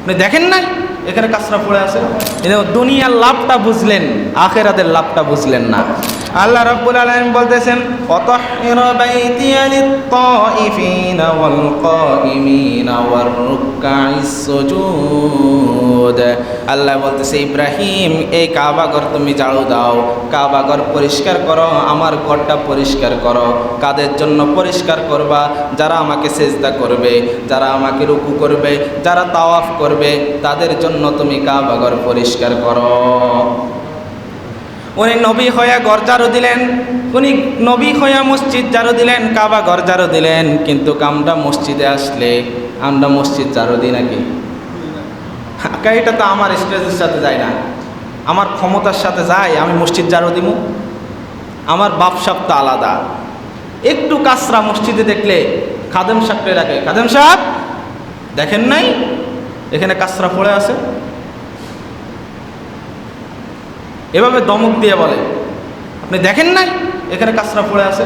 আপনি দেখেন নাই এখানে কাসরা পড়ে আছে? দুনিয়ার লাভটা বুঝলেন, আখিরাতের লাভটা বুঝলেন না। আল্লাহ রাব্বুল আলামিন বলতেছেন, ওয়াতাহহির বাইতিয়া লিত-তাইফিনা ওয়াল কাইমিনা ওয়ার রুকআইস সুজুদ। আল্লাহ বলতেছে, ইব্রাহিম এই কাবা ঘর তুমি ঝাড়ু দাও, কাবা ঘর পরিষ্কার করো, আমার ঘরটা পরিষ্কার করো। কাদের জন্য পরিষ্কার করবা? যারা আমাকে সেজদা করবে, যারা আমাকে রুকু করবে, যারা তাওয়াফ করবে, তাদের জন্য তুমি কাবা ঘর পরিষ্কার করো। উনি নবী হয়ে ঘর ঝাড়ু দিলেন, উনি নবী হয়ে মসজিদ ঝাড়ু দিলেন, কাবা ঘর ঝাড়ু দিলেন। কিন্তু আমরা মসজিদে আসলে আমরা মসজিদ ঝাড়ু দিই নাকি? এটা তো আমার স্টেজের সাথে যায় না, আমার ক্ষমতার সাথে যায় আমি মসজিদ ঝাড়ু দিব? আমার বাপসাপ তো আলাদা। একটু কাসরা মসজিদে দেখলে খাদেম সাহেবকে রাখে, খাদেম সাহেব দেখেন নাই এখানে কাসরা পড়ে আছে? এভাবে দমক দিয়ে বলে, আপনি দেখেন নাই এখানে কাসরা পড়ে আছে?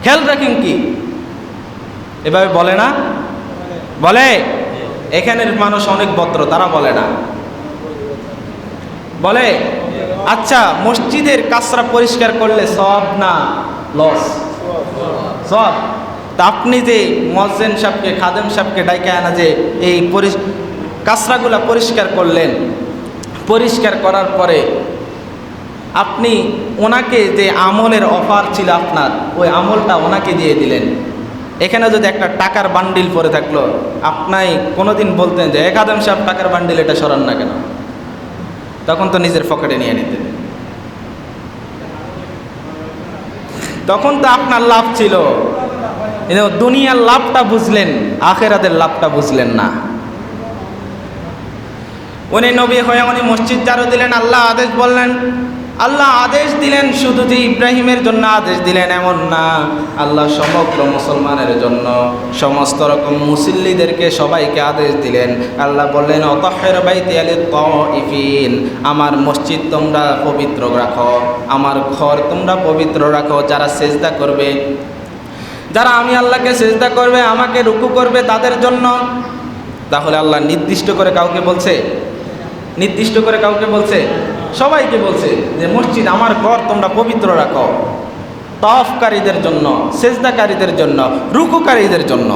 খেয়াল রাখেন কি? এভাবে বলে না? বলে? এখানের মানুষ অনেক ভদ্র, তারা বলে না, বলে? আচ্ছা, মসজিদের কাসরা পরিষ্কার করলে সব না লস? সব। তা আপনি যে মুয়াজ্জিন সাহেবকে, খাদেম সাহেবকে ডাইকা আনা যে এই কাসরাগুলা পরিষ্কার করলেন, পরিষ্কার করার পরে আপনি ওনাকে যে আমলের অফার ছিল আপনার, ওই আমলটা ওনাকে দিয়ে দিলেন। এখানে যদি একটা টাকার বান্ডিল পরে থাকলো, আপনি কোনোদিন বলতেন যে খাদেম সাহেব টাকার বান্ডিল এটা সরান না কেন? তখন তো নিজের পকেটে নিয়ে নিতেন। তখন তো আপনার লাভ ছিল। দুনিয়ার লাভটা বুঝলেন, আখিরাতের লাভটা বুঝলেন না। উনি নবী হয়ে উনি মসজিদ ঝাড়ু দিলেন, আল্লাহ আদেশ বললেন, আল্লাহ আদেশ দিলেন শুধু যে ইব্রাহিমের জন্য আদেশ দিলেন এমন না, আল্লাহ সমগ্র মুসলমানের জন্য, সমস্ত রকম মুসল্লিদেরকে সবাইকে আদেশ দিলেন। আল্লাহ বললেন, ওয়াতাহহির বাইতিয়া লিত-তাইফিন, আমার মসজিদ তোমরা পবিত্র রাখো, আমার ঘর তোমরা পবিত্র রাখো। যারা সেজদা করবে, যারা আমি আল্লাহকে সেজদা করবে, আমাকে রুকু করবে, তাদের জন্য। তাহলে আল্লাহ নির্দিষ্ট করে কাউকে বলছে? নির্দিষ্ট করে কাউকে বলছে? সবাইকে বলছে যে মসজিদ আমার ঘর তোমরা পবিত্র রাখো। তাওয়াফকারীদের জন্য, সেজদাকারীদের জন্য, রুকুকারীদের জন্য।